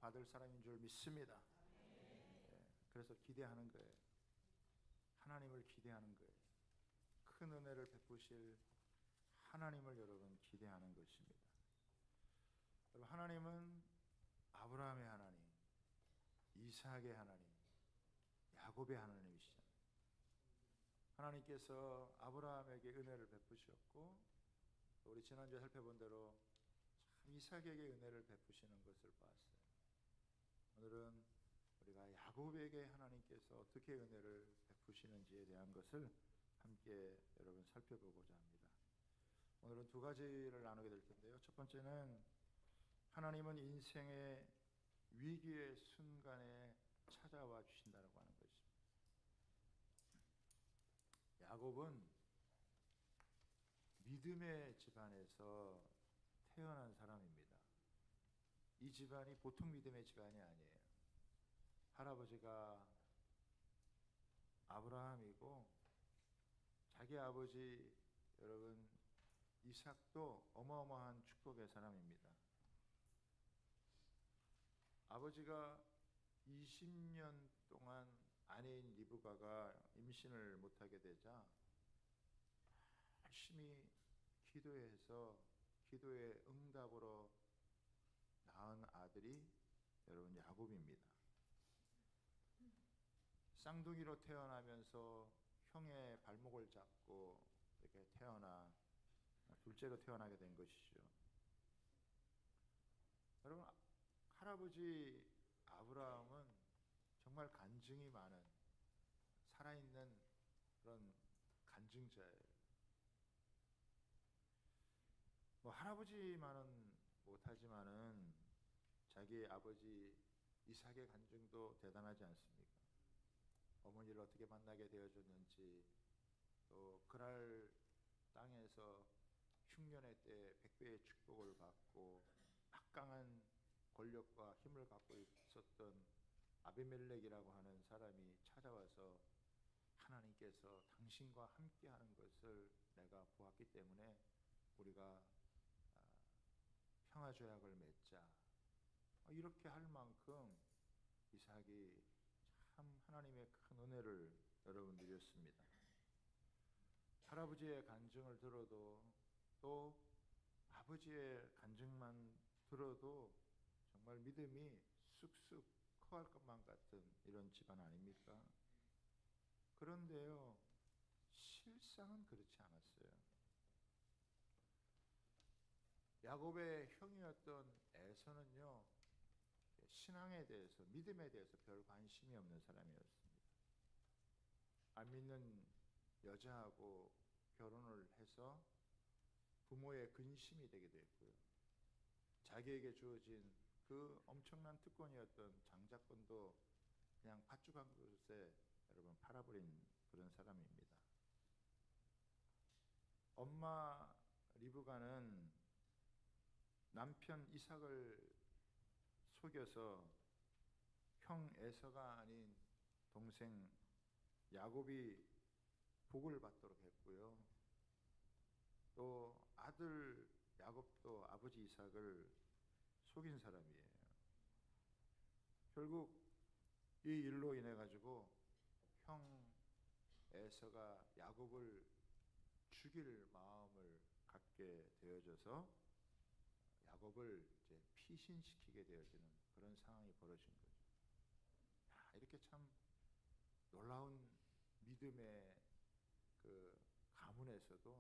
받을 사람인 줄 믿습니다. 그래서 기대하는 거예요. 하나님을 기대하는 거예요. 큰 은혜를 베푸실 하나님을 여러분 기대하는 것입니다. 여러분, 하나님은 아브라함의 하나님, 이삭의 하나님, 야곱의 하나님이시잖아요. 하나님께서 아브라함에게 은혜를 베푸셨고, 우리 지난주에 살펴본 대로 참 이삭에게 은혜를 베푸시는 것을 봤어요. 오늘은 우리가 야곱에게 하나님께서 어떻게 은혜를 베푸시는지에 대한 것을 함께 여러분 살펴보고자 합니다. 오늘은 두 가지를 나누게 될 텐데요. 첫 번째는 하나님은 인생의 위기의 순간에 찾아와 주신다고 하는 것입니다. 야곱은 믿음의 집안에서 태어난 사람입니다. 이 집안이 보통 믿음의 집안이 아니에요. 할아버지가 아브라함이고 자기 아버지 여러분 이삭도 어마어마한 축복의 사람입니다. 아버지가 20년 동안 아내인 리브가가 임신을 못하게 되자 열심히 기도해서 기도의 응답으로 낳은 아들이 여러분 야곱입니다. 쌍둥이로 태어나면서 형의 발목을 잡고 이렇게 태어나 둘째로 태어나게 된 것이죠. 여러분, 할아버지 아브라함은 정말 간증이 많은 살아있는 그런 간증자예요. 할아버지만은 못하지만은 자기 아버지 이삭의 간증도 대단하지 않습니까? 어머니를 어떻게 만나게 되어줬는지, 또 그랄 땅에서 흉년의 때 백배의 축복을 받고 막강한 권력과 힘을 갖고 있었던 아비멜렉이라고 하는 사람이 찾아와서 하나님께서 당신과 함께하는 것을 내가 보았기 때문에 우리가 평화조약을 맺자, 이렇게 할 만큼 이삭이 참 하나님의 큰 은혜를 여러분 누렸습니다. 할아버지의 간증을 들어도 또 아버지의 간증만 들어도 정말 믿음이 쑥쑥 커갈 것만 같은 이런 집안 아닙니까? 그런데요, 실상은 그렇지 않았어요. 야곱의 형이었던 에서는요, 신앙에 대해서, 믿음에 대해서 별 관심이 없는 사람이었습니다. 안 믿는 여자하고 결혼을 해서 부모의 근심이 되게 됐고요. 자기에게 주어진 그 엄청난 특권이었던 장자권도 그냥 팥죽 한 그릇에 여러분 팔아버린 그런 사람입니다. 엄마 리브가는 남편 이삭을 속여서 형 에서가 아닌 동생 야곱이 복을 받도록 했고요. 또 아들 야곱도 아버지 이삭을 속인 사람이에요. 결국 이 일로 인해 가지고 형 에서가 야곱을 죽일 마음을 갖게 되어져서 야곱을 이제 피신시키게 되어지는 그런 상황이 벌어진 거죠. 이렇게 참 놀라운 믿음의 그 가문에서도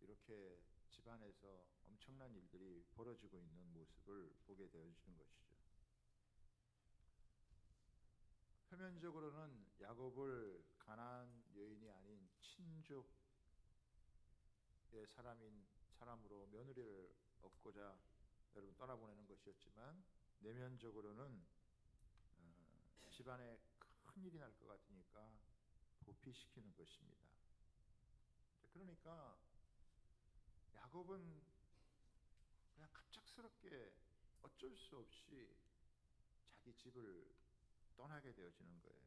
이렇게 집안에서 엄청난 일들이 벌어지고 있는 모습을 보게 되어지는 것이죠. 표면적으로는 야곱을 가나안 여인이 아닌 친족의 사람으로 며느리를 얻고자 여러분 떠나보내는 것이었지만 내면적으로는 집안에 큰 일이 날 것 같으니까 도피시키는 것입니다. 그러니까 야곱은 그냥 갑작스럽게 어쩔 수 없이 자기 집을 떠나게 되어지는 거예요.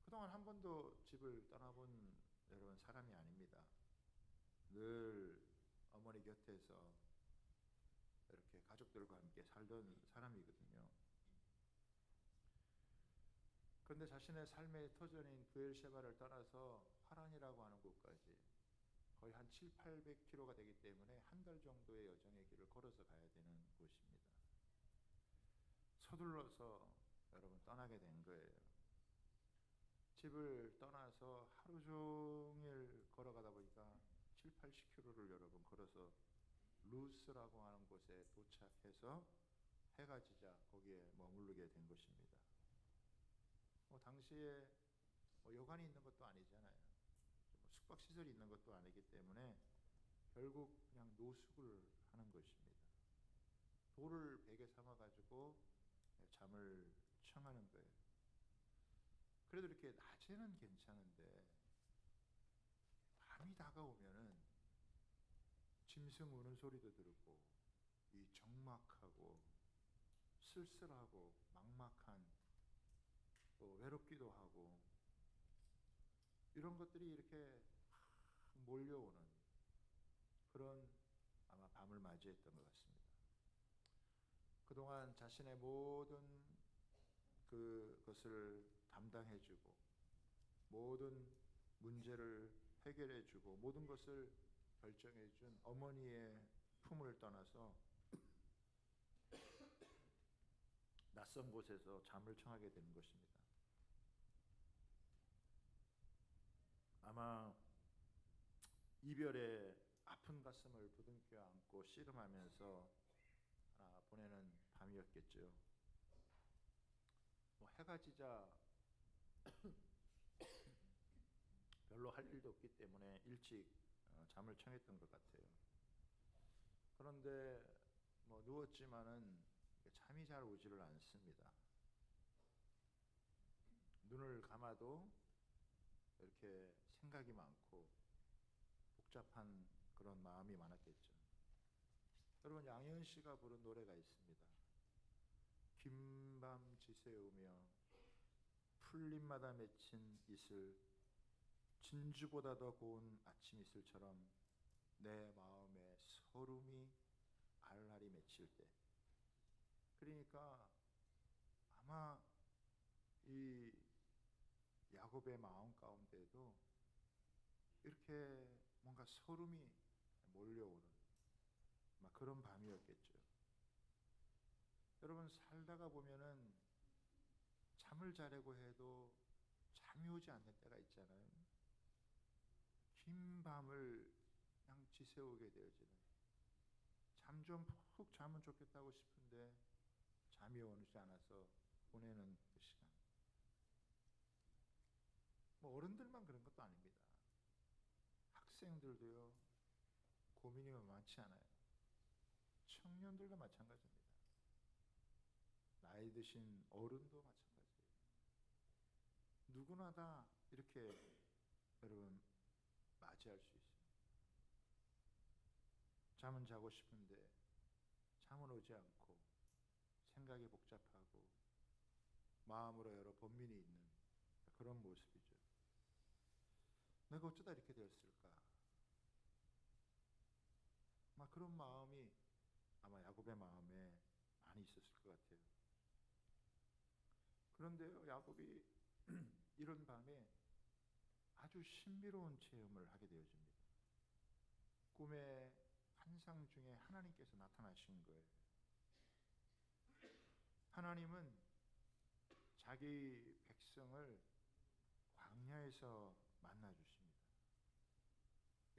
그동안 한 번도 집을 떠나본 여러분 사람이 아닙니다. 늘 어머니 곁에서 이렇게 가족들과 함께 살던 그런데 자신의 삶의 터전인 브엘셰바를 떠나서 하란이라고 하는 곳까지 거의 한 7, 800km가 되기 때문에 한 달 정도의 여정의 길을 걸어서 가야 되는 곳입니다. 서둘러서 여러분 떠나게 된 거예요. 집을 떠나서 하루 종일 걸어가다 보니까 7, 80km를 여러분 걸어서 루스라고 하는 곳에 도착해서 해가 지자 거기에 머무르게 된 것입니다. 당시에 여관이 있는 것도 아니잖아요. 숙박시설이 있는 것도 아니기 때문에 결국 그냥 노숙을 하는 것입니다. 돌을 베개 삼아가지고 잠을 청하는 거예요. 그래도 이렇게 낮에는 괜찮은데 밤이 다가오면은 짐승 우는 소리도 들고 이 적막하고 쓸쓸하고 막막한 또 외롭기도 하고 이런 것들이 이렇게 몰려오는 그런 아마 밤을 맞이했던 것 같습니다. 그동안 자신의 모든 그것을 담당해주고 모든 문제를 해결해주고 모든 것을 결정해준 어머니의 품을 떠나서 낯선 곳에서 잠을 청하게 되는 것입니다. 아마 이별의 아픈 가슴을 부둥켜 안고 씨름하면서 보내는 밤이었겠죠. 해가 지자 별로 할 일도 없기 때문에 일찍 잠을 청했던 것 같아요. 그런데 누웠지만은 잠이 잘 오지를 않습니다. 눈을 감아도 이렇게 생각이 많고 복잡한 그런 마음이 많았겠죠. 여러분 양희은 씨가 부른 노래가 있습니다. 긴 밤 지새우며 풀잎마다 맺힌 이슬 진주보다 더 고운 아침 이슬처럼 내 마음에 소름이 알알이 맺힐 때. 그러니까 아마 이 야곱의 마음 가운데도 이렇게 뭔가 소름이 몰려오는 그런 밤이었겠죠. 여러분 살다가 보면은 잠을 자려고 해도 잠이 오지 않는 때가 있잖아요. 긴 밤을 그냥 지새우게 되어지는 잠 좀 푹 자면 좋겠다고 싶은데 잠이 오지 않아서 보내는 그 시간. 어른들만 그런 것도 아닙니다. 학생들도요 고민이 많지 않아요. 청년들도 마찬가지입니다. 나이 드신 어른도 마찬가지예요. 누구나 다 이렇게 여러분 맞이할 수 있어요. 잠은 자고 싶은데 잠은 오지 않고 생각이 복잡하고 마음으로 여러 번민이 있는 그런 모습이죠. 내가 어쩌다 이렇게 되었을까? 그런 마음이 아마 야곱의 마음에 많이 있었을 것 같아요. 그런데요, 야곱이 이런 밤에 아주 신비로운 체험을 하게 되어집니다. 꿈의 환상 중에 하나님께서 나타나신 거예요. 하나님은 자기 백성을 광야에서 만나주십니다.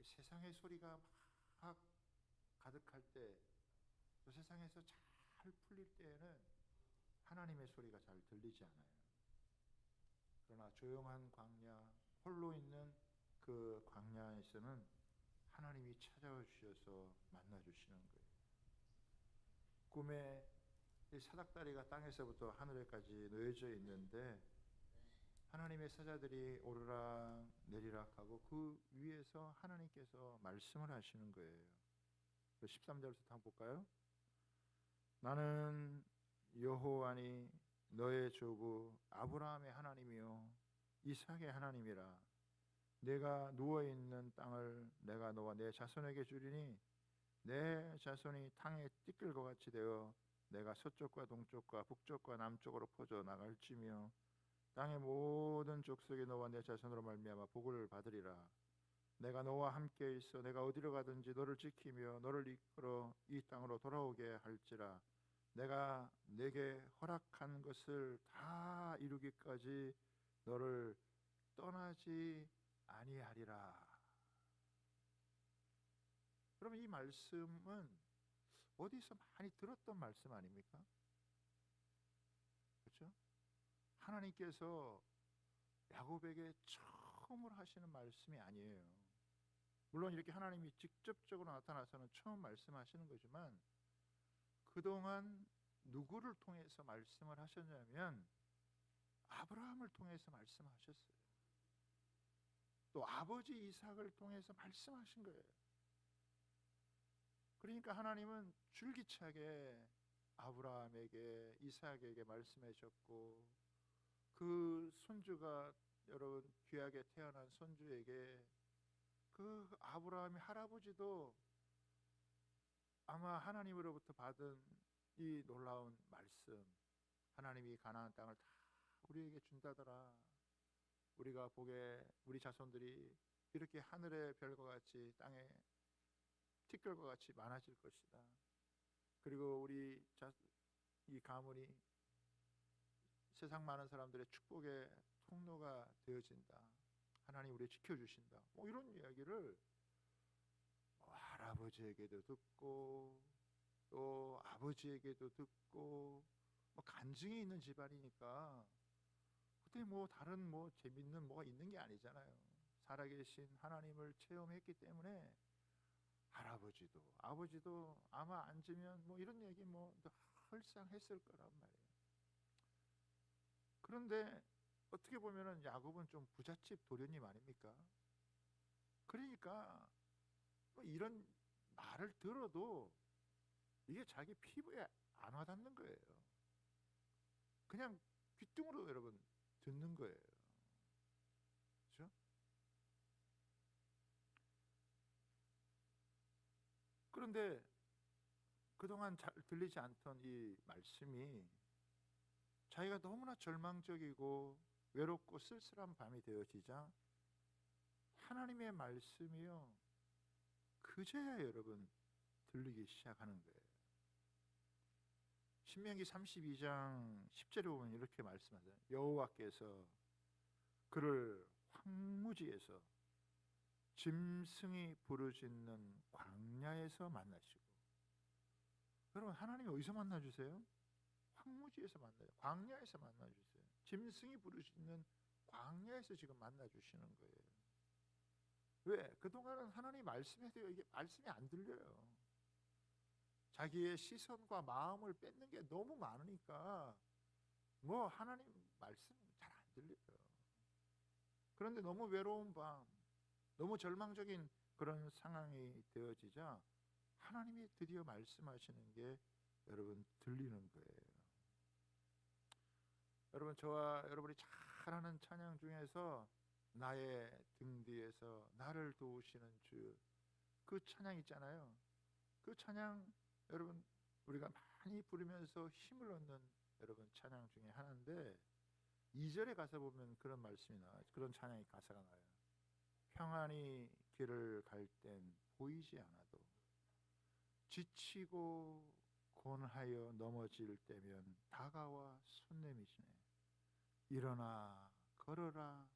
세상의 소리가 막 가득할 때, 또 세상에서 잘 풀릴 때에는 하나님의 소리가 잘 들리지 않아요. 그러나 조용한 광야, 홀로 있는 그 광야에서는 하나님이 찾아와 주셔서 만나 주시는 거예요. 꿈에 이 사닥다리가 땅에서부터 하늘에까지 놓여져 있는데 하나님의 사자들이 오르락 내리락 하고 그 위에서 하나님께서 말씀을 하시는 거예요. 13절부터 한번 볼까요? 나는 여호와니 너의 조부 아브라함의 하나님이요 이삭의 하나님이라. 내가 누워있는 땅을 내가 너와 내 자손에게 주리니 내 자손이 탕의 띠끌과 같이 되어 내가 서쪽과 동쪽과 북쪽과 남쪽으로 퍼져 나갈지며 땅의 모든 족속이 너와 내 자손으로 말미암아 복을 받으리라. 내가 너와 함께 있어 내가 어디로 가든지 너를 지키며 너를 이끌어 이 땅으로 돌아오게 할지라. 내가 내게 허락한 것을 다 이루기까지 너를 떠나지 아니하리라. 그러면 이 말씀은 어디서 많이 들었던 말씀 아닙니까? 그렇죠? 하나님께서 야곱에게 처음으로 하시는 말씀이 아니에요. 물론 이렇게 하나님이 직접적으로 나타나서는 처음 말씀하시는 거지만 그동안 누구를 통해서 말씀을 하셨냐면 아브라함을 통해서 말씀하셨어요. 또 아버지 이삭을 통해서 말씀하신 거예요. 그러니까 하나님은 줄기차게 아브라함에게 이삭에게 말씀하셨고 그 손주가 여러분 귀하게 태어난 손주에게 그 아브라함의 할아버지도 아마 하나님으로부터 받은 이 놀라운 말씀, 하나님이 가나안 땅을 다 우리에게 준다더라. 우리가 보게 우리 자손들이 이렇게 하늘의 별과 같이 땅에 티끌과 같이 많아질 것이다. 그리고 이 가문이 세상 많은 사람들의 축복의 통로가 되어진다. 하나님 우리 지켜주신다. 뭐 이런 이야기를 할아버지에게도 듣고 또 아버지에게도 듣고 뭐 간증이 있는 집안이니까 그때 뭐 다른 뭐 재밌는 뭐가 있는 게 아니잖아요. 살아계신 하나님을 체험했기 때문에 할아버지도 아버지도 아마 앉으면 뭐 이런 얘기 뭐 항상 했을 거란 말이에요. 그런데 어떻게 보면은 야곱은 좀 부잣집 도련님 아닙니까? 그러니까 뭐 이런 말을 들어도 이게 자기 피부에 안 와닿는 거예요. 그냥 귓등으로 여러분 듣는 거예요. 그렇죠? 그런데 그동안 잘 들리지 않던 이 말씀이 자기가 너무나 절망적이고 외롭고 쓸쓸한 밤이 되어지자 하나님의 말씀이요 그제야 여러분 들리기 시작하는 거예요. 신명기 32장 10절에 보면 이렇게 말씀하세요. 여호와께서 그를 황무지에서 짐승이 부르짖는 광야에서 만나시고, 여러분 하나님이 어디서 만나주세요? 황무지에서 만나요. 광야에서 만나주세요. 짐승이 부르짖는 광야에서 지금 만나주시는 거예요. 왜? 그동안은 하나님 말씀해도 이게 말씀이 안 들려요. 자기의 시선과 마음을 뺏는 게 너무 많으니까 뭐 하나님 말씀 잘 안 들려요. 그런데 너무 외로운 밤, 너무 절망적인 그런 상황이 되어지자 하나님이 드디어 말씀하시는 게 여러분 들리는 거예요. 여러분 저와 여러분이 잘하는 찬양 중에서 나의 등 뒤에서 나를 도우시는 주, 그 찬양 있잖아요. 그 찬양 여러분 우리가 많이 부르면서 힘을 얻는 여러분 찬양 중에 하나인데 2절에 가서 보면 그런 말씀이 나와요. 그런 찬양의 가사가 나와요. 평안히 길을 갈 땐 보이지 않아도 지치고 곤하여 넘어질 때면 다가와 손 내미시네. 일어나 걸어라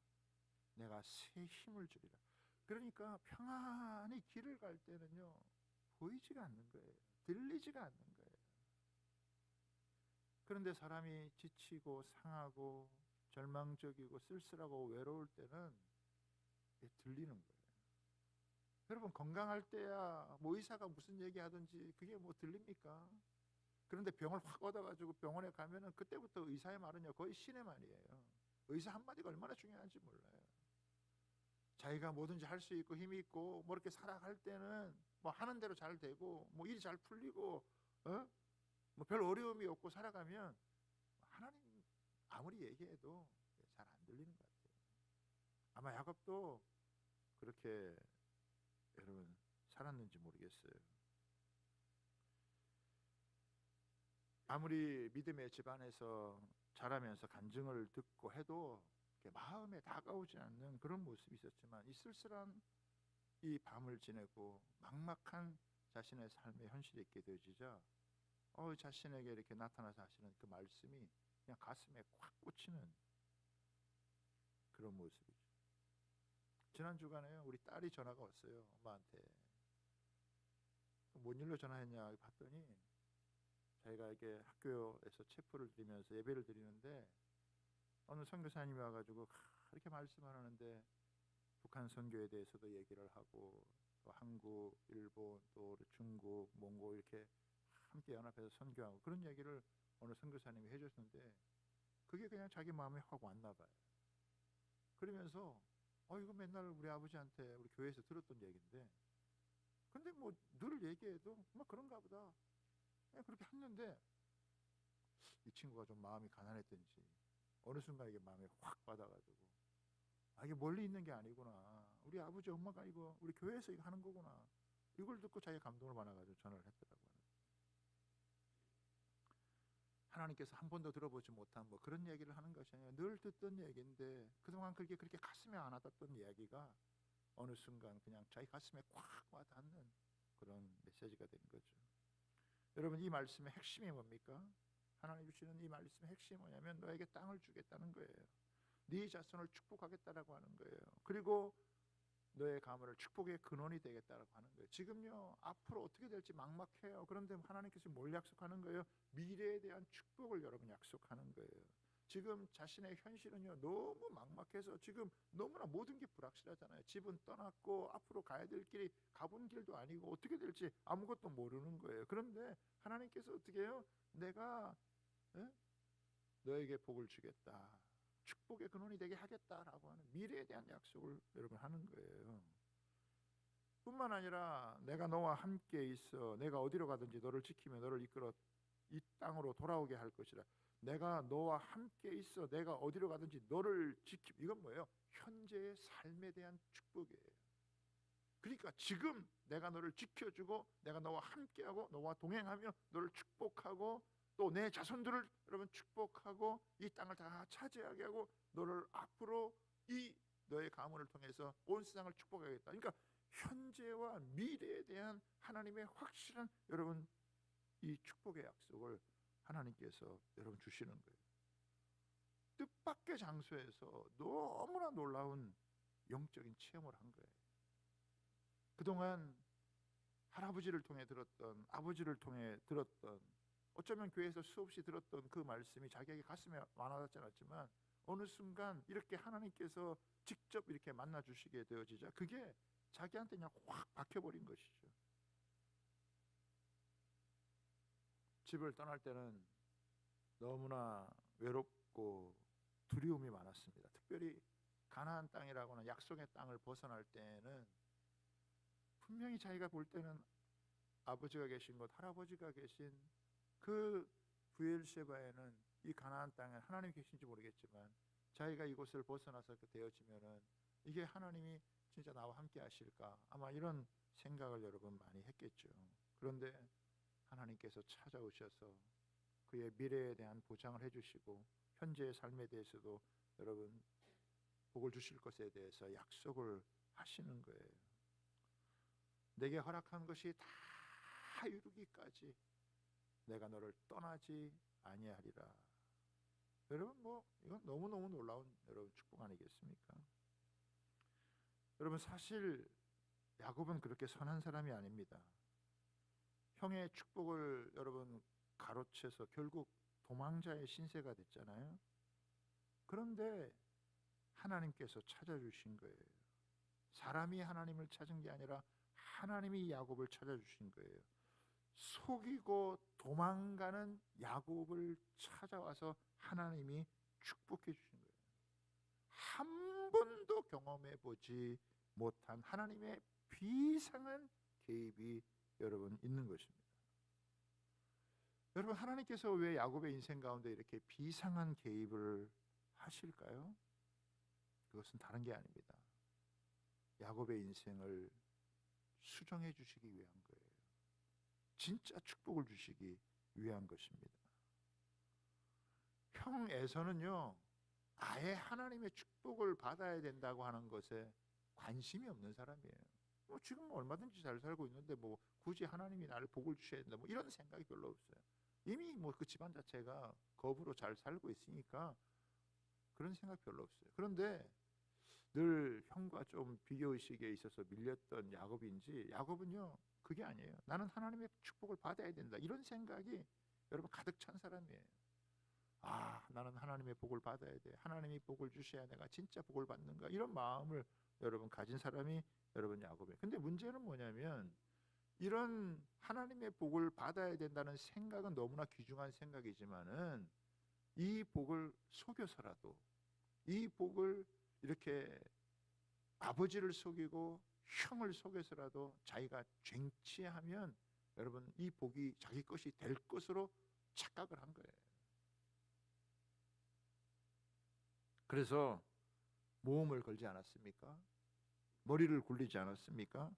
내가 새 힘을 주리라. 그러니까 평안히 길을 갈 때는요 보이지가 않는 거예요. 들리지가 않는 거예요. 그런데 사람이 지치고 상하고 절망적이고 쓸쓸하고 외로울 때는 들리는 거예요. 여러분 건강할 때야 뭐 의사가 무슨 얘기하든지 그게 뭐 들립니까? 그런데 병을 확 얻어가지고 병원에 가면은 그때부터 의사의 말은요 거의 신의 말이에요. 의사 한마디가 얼마나 중요한지 몰라요. 자기가 뭐든지 할 수 있고 힘이 있고 뭐 이렇게 살아갈 때는 뭐 하는 대로 잘 되고 뭐 일이 잘 풀리고 뭐 별 어려움이 없고 살아가면 하나님 아무리 얘기해도 잘 안 들리는 것 같아요. 아마 야곱도 그렇게 여러분 살았는지 모르겠어요. 아무리 믿음의 집안에서 자라면서 간증을 듣고 해도 마음에 다가오지 않는 그런 모습이 있었지만, 이 쓸쓸한 이 밤을 지내고 막막한 자신의 삶의 현실이 있게 되어지자 자신에게 이렇게 나타나서 하시는 그 말씀이 그냥 가슴에 꽉 꽂히는 그런 모습이죠. 지난 주간에요, 우리 딸이 전화가 왔어요. 엄마한테. 뭔 일로 전화했냐 봤더니, 자기가 이게 학교에서 체포를 드리면서 예배를 드리는데 어느 선교사님이 와가지고 이렇게 말씀을 하는데, 북한 선교에 대해서도 얘기를 하고, 또 한국, 일본, 또 중국, 몽고 이렇게 함께 연합해서 선교하고 그런 얘기를 어느 선교사님이 해줬는데, 그게 그냥 자기 마음에 확 왔나 봐요. 그러면서 이거 맨날 우리 아버지한테 우리 교회에서 들었던 얘기인데, 근데 뭐 늘 얘기해도 뭐 그런가 보다 그냥 그렇게 했는데, 이 친구가 좀 마음이 가난했던지 어느 순간 이게 마음에 확 받아가지고, 이게 멀리 있는 게 아니구나, 우리 아버지 엄마가 이거 우리 교회에서 이거 하는 거구나, 이걸 듣고 자기가 감동을 받아가지고 전화를 했더라고요. 하나님께서 한 번도 들어보지 못한 뭐 그런 얘기를 하는 것이 아니라 늘 듣던 얘기인데, 그동안 그렇게 가슴에 안 와닿던 이야기가 어느 순간 그냥 자기 가슴에 꽉 와닿는 그런 메시지가 된 거죠. 여러분, 이 말씀의 핵심이 뭡니까? 하나님 주시는 이 말씀의 핵심이 뭐냐면, 너에게 땅을 주겠다는 거예요. 네 자손을 축복하겠다라고 하는 거예요. 그리고 너의 가문을 축복의 근원이 되겠다라고 하는 거예요. 지금요, 앞으로 어떻게 될지 막막해요. 그런데 하나님께서 뭘 약속하는 거예요? 미래에 대한 축복을 여러분 약속하는 거예요. 지금 자신의 현실은요, 너무 막막해서 지금 너무나 모든 게 불확실하잖아요. 집은 떠났고 앞으로 가야 될 길이 가본 길도 아니고 어떻게 될지 아무것도 모르는 거예요. 그런데 하나님께서 어떻게 해요? 내가 너에게 복을 주겠다, 축복의 근원이 되게 하겠다라고 하는 미래에 대한 약속을 여러분 하는 거예요. 뿐만 아니라 내가 너와 함께 있어 내가 어디로 가든지 너를 지키며 너를 이끌어 이 땅으로 돌아오게 할 것이라. 내가 너와 함께 있어 내가 어디로 가든지 너를 지키. 이건 뭐예요? 현재의 삶에 대한 축복이에요. 그러니까 지금 내가 너를 지켜주고 내가 너와 함께하고 너와 동행하며 너를 축복하고 또 내 자손들을 여러분 축복하고 이 땅을 다 차지하게 하고 너를 앞으로 이 너의 가문을 통해서 온 세상을 축복하겠다. 그러니까 현재와 미래에 대한 하나님의 확실한 여러분 이 축복의 약속을 하나님께서 여러분 주시는 거예요. 뜻밖의 장소에서 너무나 놀라운 영적인 체험을 한 거예요. 그동안 할아버지를 통해 들었던, 아버지를 통해 들었던, 어쩌면 교회에서 수없이 들었던 그 말씀이 자기에게 가슴에 와닿지 않았지만 어느 순간 이렇게 하나님께서 직접 이렇게 만나 주시게 되어지자 그게 자기한테 그냥 확 박혀버린 것이죠. 집을 떠날 때는 너무나 외롭고 두려움이 많았습니다. 특별히 가나안 땅이라고 하는 약속의 땅을 벗어날 때는 분명히 자기가 볼 때는 아버지가 계신 곳, 할아버지가 계신 그 브엘셰바에는 이 가나안 땅에 하나님이 계신지 모르겠지만 자기가 이곳을 벗어나서 되어지면은 이게 하나님이 진짜 나와 함께 하실까, 아마 이런 생각을 여러분 많이 했겠죠. 그런데 하나님께서 찾아오셔서 그의 미래에 대한 보장을 해주시고 현재의 삶에 대해서도 여러분 복을 주실 것에 대해서 약속을 하시는 거예요. 내게 허락한 것이 다 이루기까지 내가 너를 떠나지 아니하리라. 여러분 뭐 이건 너무너무 놀라운 여러분 축복 아니겠습니까? 여러분 사실 야곱은 그렇게 선한 사람이 아닙니다. 형의 축복을 여러분 가로채서 결국 도망자의 신세가 됐잖아요. 그런데 하나님께서 찾아주신 거예요. 사람이 하나님을 찾은 게 아니라 하나님이 야곱을 찾아주신 거예요. 속이고 도망가는 야곱을 찾아와서 하나님이 축복해 주신 거예요. 한 번도 경험해 보지 못한 하나님의 비상한 개입이 여러분 있는 것입니다. 여러분 하나님께서 왜 야곱의 인생 가운데 이렇게 비상한 개입을 하실까요? 그것은 다른 게 아닙니다. 야곱의 인생을 수정해 주시기 위한 거예요. 진짜 축복을 주시기 위한 것입니다. 세상에서는요, 아예 하나님의 축복을 받아야 된다고 하는 것에 관심이 없는 사람이에요. 지금 얼마든지 잘 살고 있는데 굳이 하나님이 나를 복을 주셔야 된다 이런 생각이 별로 없어요. 이미 그 집안 자체가 겁으로 잘 살고 있으니까 그런 생각 별로 없어요. 그런데 늘 형과 좀 비교의식에 있어서 밀렸던 야곱인지, 야곱은요 그게 아니에요. 나는 하나님의 축복을 받아야 된다 이런 생각이 여러분 가득 찬 사람이에요. 나는 하나님의 복을 받아야 돼. 하나님이 복을 주셔야 내가 진짜 복을 받는가 이런 마음을 여러분 가진 사람이 여러분 야곱이에요. 근데 문제는 뭐냐면 이런 하나님의 복을 받아야 된다는 생각은 너무나 귀중한 생각이지만은 이 복을 속여서라도, 이 복을 이렇게 아버지를 속이고 형을 속여서라도 자기가 쟁취하면 여러분 이 복이 자기 것이 될 것으로 착각을 한 거예요. 그래서 모험을 걸지 않았습니까? 머리를 굴리지 않았습니까?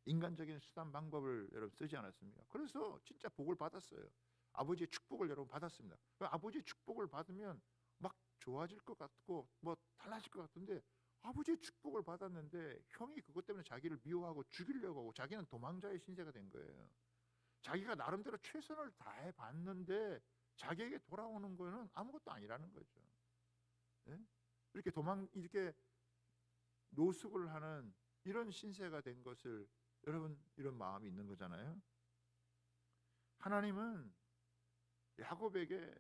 인간적인 수단 방법을 여러분 쓰지 않았습니까? 그래서 진짜 복을 받았어요. 아버지의 축복을 여러분 받았습니다. 아버지의 축복을 받으면 막 좋아질 것 같고 달라질 것 같은데, 아버지의 축복을 받았는데 형이 그것 때문에 자기를 미워하고 죽이려고 하고 자기는 도망자의 신세가 된 거예요. 자기가 나름대로 최선을 다해 봤는데 자기에게 돌아오는 거는 아무것도 아니라는 거죠. 네? 이렇게 노숙을 하는 이런 신세가 된 것을 여러분 이런 마음이 있는 거잖아요. 하나님은 야곱에게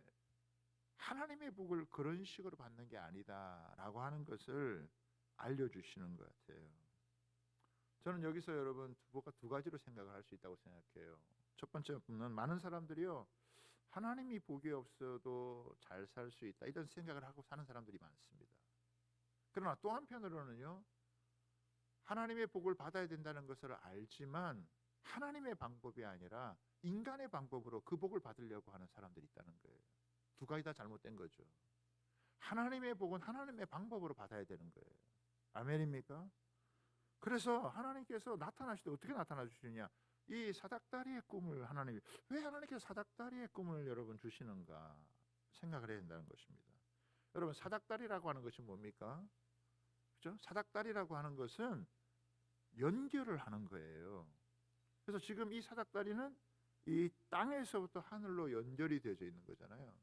하나님의 복을 그런 식으로 받는 게 아니다라고 하는 것을 알려주시는 것 같아요. 저는 여기서 여러분 두 가지로 생각을 할 수 있다고 생각해요. 첫 번째는 많은 사람들이요, 하나님이 복이 없어도 잘 살 수 있다 이런 생각을 하고 사는 사람들이 많습니다. 그러나 또 한편으로는요, 하나님의 복을 받아야 된다는 것을 알지만 하나님의 방법이 아니라 인간의 방법으로 그 복을 받으려고 하는 사람들이 있다는 거예요. 두 가지 다 잘못된 거죠. 하나님의 복은 하나님의 방법으로 받아야 되는 거예요. 아멘입니까? 그래서 하나님께서 나타나실 때 어떻게 나타나 주시느냐, 이 사닥다리의 꿈을 왜 하나님께서 사닥다리의 꿈을 여러분 주시는가 생각을 해야 된다는 것입니다. 여러분 사닥다리라고 하는 것이 뭡니까? 그렇죠? 사닥다리라고 하는 것은 연결을 하는 거예요. 그래서 지금 이 사닥다리는 이 땅에서부터 하늘로 연결이 되어져 있는 거잖아요.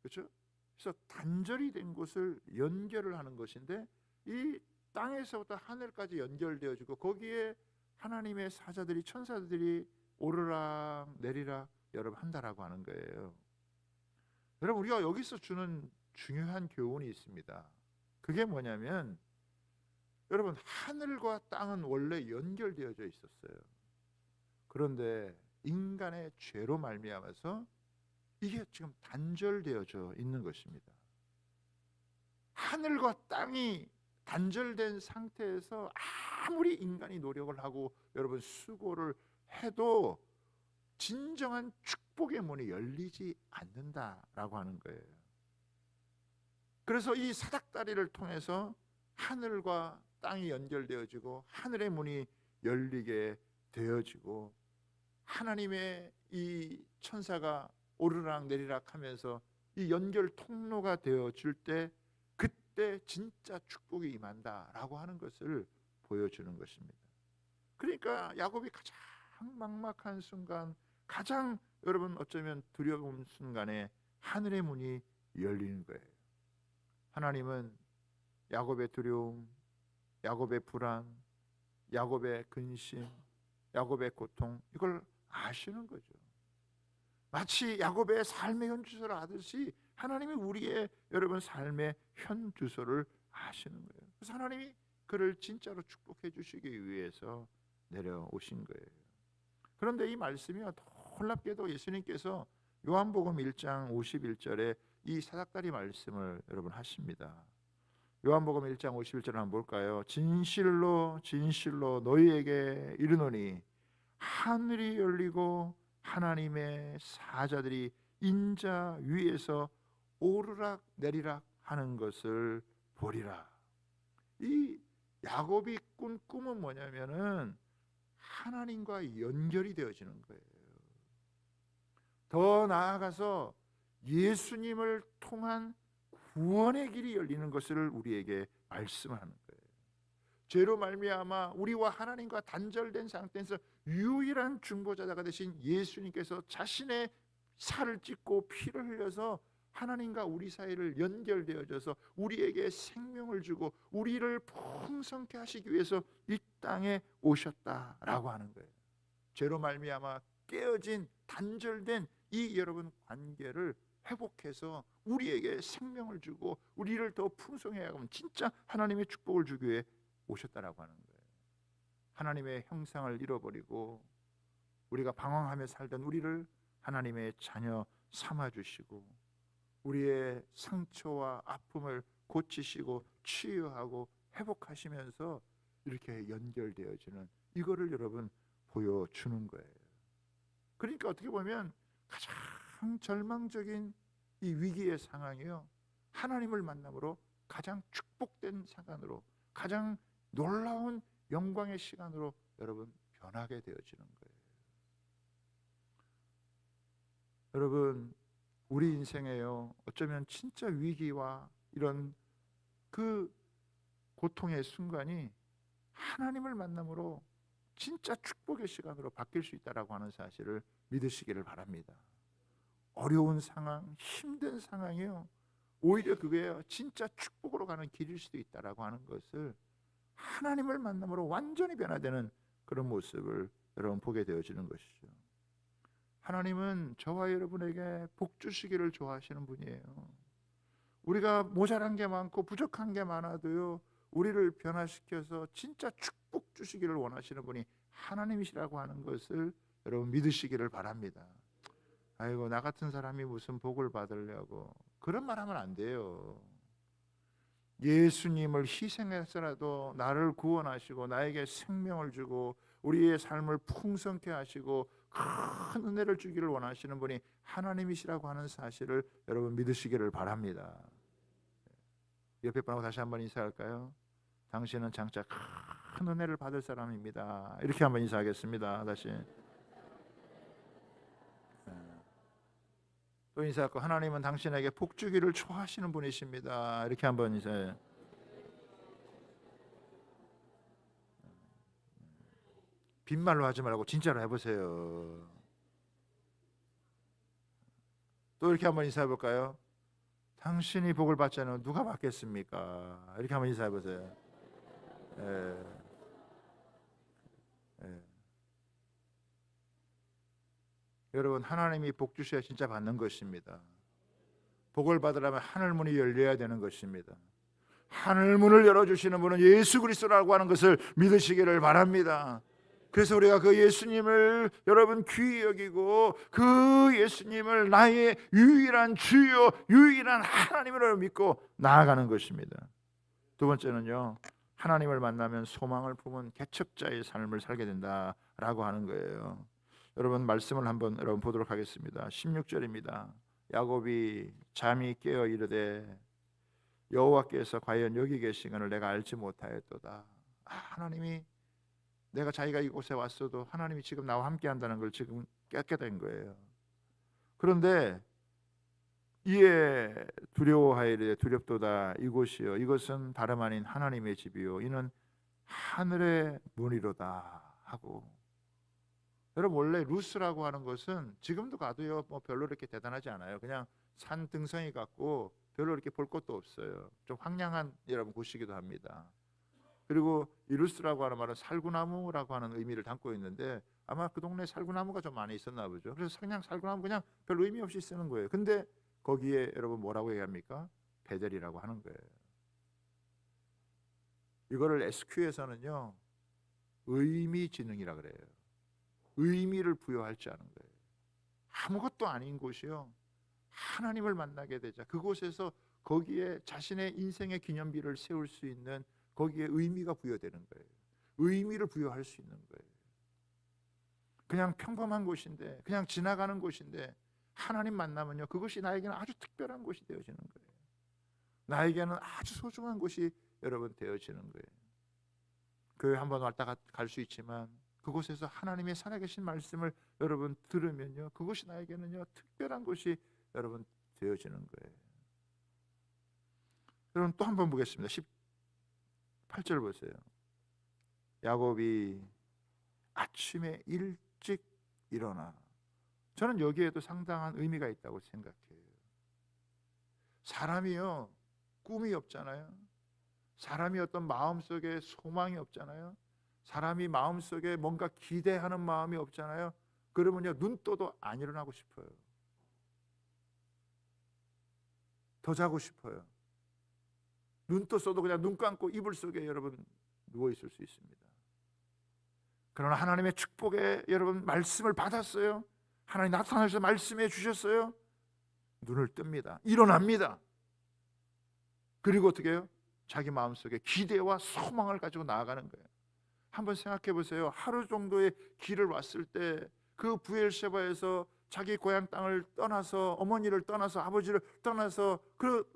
그렇죠? 그래서 단절이 된 곳을 연결을 하는 것인데, 이 땅에서부터 하늘까지 연결되어지고 거기에 하나님의 사자들이, 천사들이 오르락 내리락 여러분 한다라고 하는 거예요. 여러분 우리가 여기서 주는 중요한 교훈이 있습니다. 그게 뭐냐면, 여러분 하늘과 땅은 원래 연결되어져 있었어요. 그런데 인간의 죄로 말미암아서 이게 지금 단절되어져 있는 것입니다. 하늘과 땅이 단절된 상태에서 아무리 인간이 노력을 하고 여러분 수고를 해도 진정한 축복의 문이 열리지 않는다라고 하는 거예요. 그래서 이 사닥다리를 통해서 하늘과 땅이 연결되어지고 하늘의 문이 열리게 되어지고 하나님의 이 천사가 오르락 내리락 하면서 이 연결 통로가 되어질 때, 그때 진짜 축복이 임한다라고 하는 것을 보여주는 것입니다. 그러니까 야곱이 가장 막막한 순간, 가장 여러분 어쩌면 두려운 순간에 하늘의 문이 열리는 거예요. 하나님은 야곱의 두려움, 야곱의 불안, 야곱의 근심, 야곱의 고통, 이걸 아시는 거죠. 마치 야곱의 삶의 현주소를 아듯이 하나님이 우리의 여러분 삶의 현주소를 아시는 거예요. 그래서 하나님이 그를 진짜로 축복해 주시기 위해서 내려오신 거예요. 그런데 이 말씀이요, 놀랍게도 예수님께서 요한복음 1장 51절에 이 사닥다리 말씀을 여러분 하십니다. 요한복음 1장 51절을 한번 볼까요? 진실로 진실로 너희에게 이르노니 하늘이 열리고 하나님의 사자들이 인자 위에서 오르락 내리락 하는 것을 보리라. 이 야곱이 꾼 꿈은 뭐냐면은 하나님과 연결이 되어지는 거예요. 더 나아가서 예수님을 통한 구원의 길이 열리는 것을 우리에게 말씀하는 거예요. 죄로 말미암아 우리와 하나님과 단절된 상태에서 유일한 중보자가 되신 예수님께서 자신의 살을 찢고 피를 흘려서 하나님과 우리 사이를 연결되어져서 우리에게 생명을 주고 우리를 풍성케 하시기 위해서 이 땅에 오셨다라고 하는 거예요. 죄로 말미암아 깨어진 단절된 이 여러분 관계를 회복해서 우리에게 생명을 주고 우리를 더 풍성해 하면 진짜 하나님의 축복을 주기 위해 오셨다라고 하는 거예요. 하나님의 형상을 잃어버리고 우리가 방황하며 살던 우리를 하나님의 자녀 삼아 주시고 우리의 상처와 아픔을 고치시고 치유하고 회복하시면서 이렇게 연결되어지는 이거를 여러분 보여주는 거예요. 그러니까 어떻게 보면 가장 절망적인 이 위기의 상황이요, 하나님을 만남으로 가장 축복된 시간으로, 가장 놀라운 영광의 시간으로 여러분 변하게 되어지는 거예요. 여러분, 우리 인생에요, 어쩌면 진짜 위기와 이런 그 고통의 순간이 하나님을 만남으로 진짜 축복의 시간으로 바뀔 수 있다라고 하는 사실을 믿으시기를 바랍니다. 어려운 상황, 힘든 상황이요, 오히려 그게 진짜 축복으로 가는 길일 수도 있다라고 하는 것을 하나님을 만남으로 완전히 변화되는 그런 모습을 여러분 보게 되어지는 것이죠. 하나님은 저와 여러분에게 복 주시기를 좋아하시는 분이에요. 우리가 모자란 게 많고 부족한 게 많아도요, 우리를 변화시켜서 진짜 축복 주시기를 원하시는 분이 하나님이시라고 하는 것을 여러분 믿으시기를 바랍니다. 아이고, 나 같은 사람이 무슨 복을 받으려고 그런 말하면 안 돼요. 예수님을 희생해서라도 나를 구원하시고 나에게 생명을 주고 우리의 삶을 풍성케 하시고 큰 은혜를 주기를 원하시는 분이 하나님이시라고 하는 사실을 여러분 믿으시기를 바랍니다. 옆에 분하고 다시 한번 인사할까요? 당신은 장차 큰 은혜를 받을 사람입니다. 이렇게 한번 인사하겠습니다. 다시 또 인사하고, 하나님은 당신에게 복 주기를 좋아하시는 분이십니다. 이렇게 한번 인사해요. 빈말로 하지 말고 진짜로 해보세요. 또 이렇게 한번 인사해 볼까요? 당신이 복을 받지 않으면 누가 받겠습니까? 이렇게 한번 인사해 보세요. 예. 예. 여러분, 하나님이 복 주셔야 진짜 받는 것입니다. 복을 받으려면 하늘 문이 열려야 되는 것입니다. 하늘 문을 열어주시는 분은 예수 그리스도라고 하는 것을 믿으시기를 바랍니다. 그래서 우리가 그 예수님을 여러분 귀히 여기고 그 예수님을 나의 유일한 주요 유일한 하나님으로 믿고 나아가는 것입니다. 두 번째는요, 하나님을 만나면 소망을 품은 개척자의 삶을 살게 된다라고 하는 거예요. 여러분, 말씀을 한번 여러분 보도록 하겠습니다. 16절입니다. 야곱이 잠이 깨어 이르되 여호와께서 과연 여기 계시거늘 내가 알지 못하였도다. 하나님이, 내가 자기가 이곳에 왔어도 하나님이 지금 나와 함께 한다는 걸 지금 깨닫게 된 거예요. 그런데 이에 두려워하이르되 두렵도다. 이곳이요, 이것은 다름 아닌 하나님의 집이요, 이는 하늘의 문이로다 하고. 여러분, 원래 루스라고 하는 것은 지금도 가도요, 뭐 별로 이렇게 대단하지 않아요. 그냥 산 등성이 같고 별로 이렇게 볼 것도 없어요. 좀 황량한 여러분 곳이기도 합니다. 그리고 이 루스라고 하는 말은 살구나무라고 하는 의미를 담고 있는데 아마 그 동네에 살구나무가 좀 많이 있었나 보죠. 그래서 그냥 살구나무 그냥 별 의미 없이 쓰는 거예요. 근데 거기에 여러분 뭐라고 얘기합니까? 베델이라고 하는 거예요. 이거를 SQ에서는요 의미지능이라 그래요. 의미를 부여할 줄 아는 거예요. 아무것도 아닌 곳이요, 하나님을 만나게 되자 그곳에서 거기에 자신의 인생의 기념비를 세울 수 있는, 거기에 의미가 부여되는 거예요. 의미를 부여할 수 있는 거예요. 그냥 평범한 곳인데, 그냥 지나가는 곳인데 하나님 만나면요, 그것이 나에게는 아주 특별한 곳이 되어지는 거예요. 나에게는 아주 소중한 곳이 여러분 되어지는 거예요. 교회 한번 왔다 갈 수 있지만 그곳에서 하나님의 살아계신 말씀을 여러분 들으면요, 그것이 나에게는요 특별한 곳이 여러분 되어지는 거예요. 여러분 또 한 번 보겠습니다. 18절 보세요. 야곱이 아침에 일찍 일어나. 저는 여기에도 상당한 의미가 있다고 생각해요. 사람이요, 꿈이 없잖아요. 사람이 어떤 마음속에 소망이 없잖아요. 사람이 마음속에 뭔가 기대하는 마음이 없잖아요. 그러면요, 눈 떠도 안 일어나고 싶어요. 더 자고 싶어요. 눈 떴어도 그냥 눈 감고 이불 속에 여러분 누워 있을 수 있습니다. 그러나 하나님의 축복에 여러분 말씀을 받았어요. 하나님 나타나셔서 말씀해 주셨어요. 눈을 뜹니다. 일어납니다. 그리고 어떻게 해요? 자기 마음속에 기대와 소망을 가지고 나아가는 거예요. 한번 생각해 보세요. 하루 정도의 길을 왔을 때 그 부엘셰바에서 자기 고향 땅을 떠나서 어머니를 떠나서 아버지를 떠나서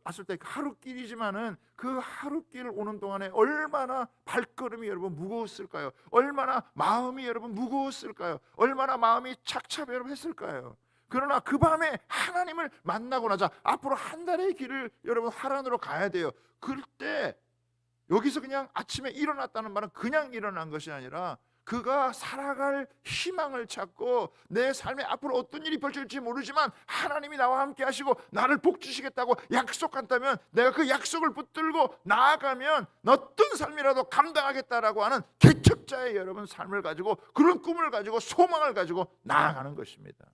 왔을 때 하루길이지만은 그 하루길 오는 동안에 얼마나 발걸음이 여러분 무거웠을까요? 얼마나 마음이 여러분 무거웠을까요? 얼마나 마음이 착잡해 여러분 했을까요? 그러나 그 밤에 하나님을 만나고 나자 앞으로 한 달의 길을 여러분 하란으로 가야 돼요. 그때 여기서 그냥 아침에 일어났다는 말은 그냥 일어난 것이 아니라 그가 살아갈 희망을 찾고 내 삶에 앞으로 어떤 일이 펼쳐질지 모르지만 하나님이 나와 함께 하시고 나를 복 주시겠다고 약속한다면 내가 그 약속을 붙들고 나아가면 어떤 삶이라도 감당하겠다라고 하는 개척자의 여러분 삶을 가지고 그런 꿈을 가지고 소망을 가지고 나아가는 것입니다.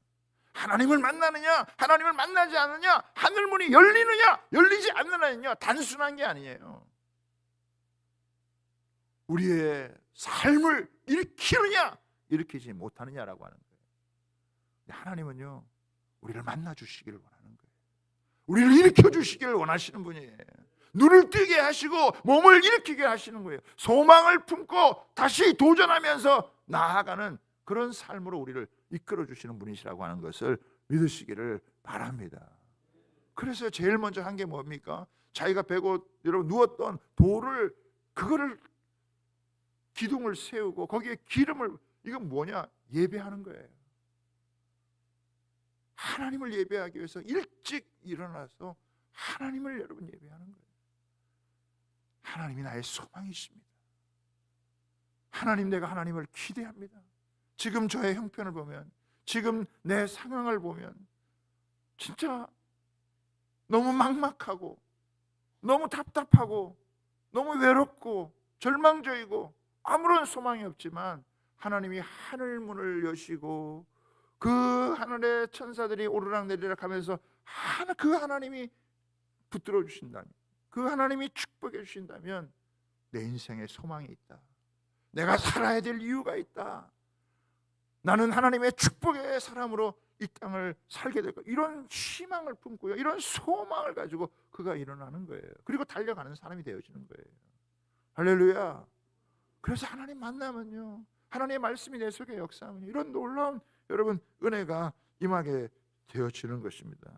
하나님을 만나느냐 하나님을 만나지 않느냐, 하늘문이 열리느냐 열리지 않느냐는요 단순한 게 아니에요. 우리의 삶을 일으키느냐 일으키지 못하느냐라고 하는 거예요. 하나님은요 우리를 만나 주시기를 원하는 거예요. 우리를 일으켜 주시기를 원하시는 분이에요. 눈을 뜨게 하시고 몸을 일으키게 하시는 거예요. 소망을 품고 다시 도전하면서 나아가는 그런 삶으로 우리를 이끌어 주시는 분이시라고 하는 것을 믿으시기를 바랍니다. 그래서 제일 먼저 한 게 뭡니까? 자기가 베고 여러분 누웠던 돌을 그거를 기둥을 세우고 거기에 기름을, 이건 뭐냐? 예배하는 거예요. 하나님을 예배하기 위해서 일찍 일어나서 하나님을 여러분 예배하는 거예요. 하나님이 나의 소망이십니다. 하나님, 내가 하나님을 기대합니다. 지금 저의 형편을 보면, 지금 내 상황을 보면 진짜 너무 막막하고 너무 답답하고 너무 외롭고 절망적이고 아무런 소망이 없지만 하나님이 하늘 문을 여시고 그 하늘의 천사들이 오르락내리락 하면서 그 하나님이 붙들어 주신다면, 그 하나님이 축복해 주신다면 내 인생에 소망이 있다. 내가 살아야 될 이유가 있다. 나는 하나님의 축복의 사람으로 이 땅을 살게 될 거야. 이런 희망을 품고요, 이런 소망을 가지고 그가 일어나는 거예요. 그리고 달려가는 사람이 되어지는 거예요. 할렐루야. 그래서 하나님 만나면요, 하나님의 말씀이 내 속에 역사하면 이런 놀라운 여러분 은혜가 임하게 되어지는 것입니다.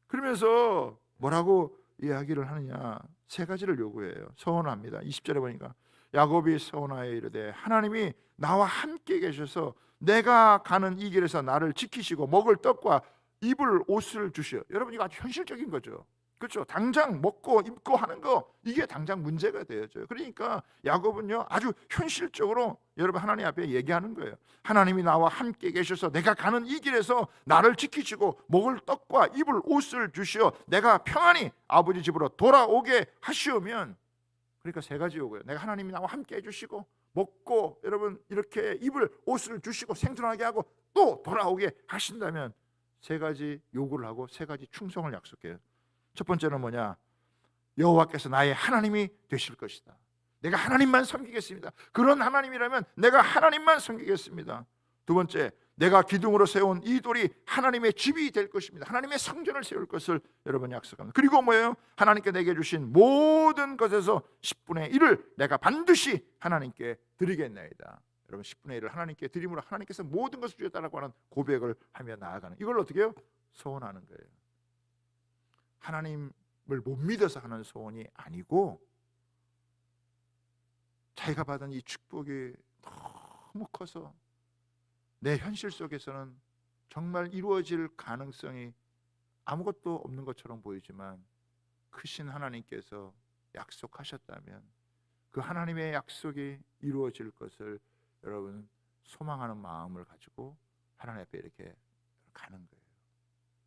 그러면서 뭐라고 이야기를 하느냐, 세 가지를 요구해요. 서원합니다. 20절에 보니까 야곱이 서원하여 이르되 하나님이 나와 함께 계셔서 내가 가는 이 길에서 나를 지키시고 먹을 떡과 입을 옷을 주시오. 여러분 이거 아주 현실적인 거죠. 그렇죠? 당장 먹고 입고 하는 거, 이게 당장 문제가 되어져요. 그러니까 야곱은요 아주 현실적으로 여러분 하나님 앞에 얘기하는 거예요. 하나님이 나와 함께 계셔서 내가 가는 이 길에서 나를 지키시고 먹을 떡과 입을 옷을 주시어 내가 평안히 아버지 집으로 돌아오게 하시오면, 그러니까 세 가지 요구예요. 내가 하나님이 나와 함께 해주시고 먹고 여러분 이렇게 입을 옷을 주시고 생존하게 하고 또 돌아오게 하신다면 세 가지 요구를 하고 세 가지 충성을 약속해요. 첫 번째는 뭐냐? 여호와께서 나의 하나님이 되실 것이다. 내가 하나님만 섬기겠습니다. 그런 하나님이라면 내가 하나님만 섬기겠습니다. 두 번째, 내가 기둥으로 세운 이 돌이 하나님의 집이 될 것입니다. 하나님의 성전을 세울 것을 여러분 약속합니다. 그리고 뭐예요? 하나님께 내게 주신 모든 것에서 10분의 1을 내가 반드시 하나님께 드리겠나이다. 여러분 10분의 1을 하나님께 드림으로 하나님께서 모든 것을 주셨다라고 하는 고백을 하며 나아가는, 이걸 어떻게 해요? 소원하는 거예요. 하나님을 못 믿어서 하는 소원이 아니고 자기가 받은 이 축복이 너무 커서 내 현실 속에서는 정말 이루어질 가능성이 아무것도 없는 것처럼 보이지만 크신 하나님께서 약속하셨다면 그 하나님의 약속이 이루어질 것을 여러분 소망하는 마음을 가지고 하나님 앞에 이렇게 가는 거예요.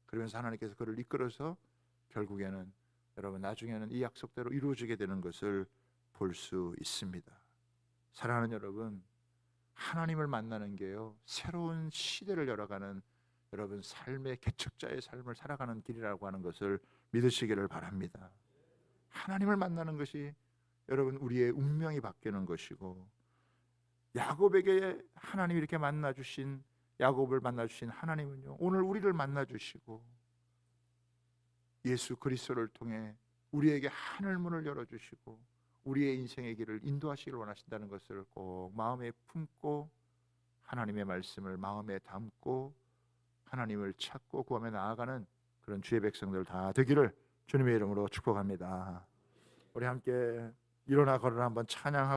그러면서 하나님께서 그를 이끌어서 결국에는 여러분 나중에는 이 약속대로 이루어지게 되는 것을 볼 수 있습니다. 사랑하는 여러분, 하나님을 만나는 게요, 새로운 시대를 열어가는 여러분 삶의 개척자의 삶을 살아가는 길이라고 하는 것을 믿으시기를 바랍니다. 하나님을 만나는 것이 여러분 우리의 운명이 바뀌는 것이고, 야곱에게 하나님이 이렇게 만나주신, 야곱을 만나주신 하나님은요, 오늘 우리를 만나주시고 예수 그리스도를 통해 우리에게 하늘문을 열어주시고 우리의 인생의 길을 인도하시길 원하신다는 것을 꼭 마음에 품고 하나님의 말씀을 마음에 담고 하나님을 찾고 구하며 나아가는 그런 주의 백성들 다 되기를 주님의 이름으로 축복합니다. 우리 함께 일어나 걸어라 한번 찬양하고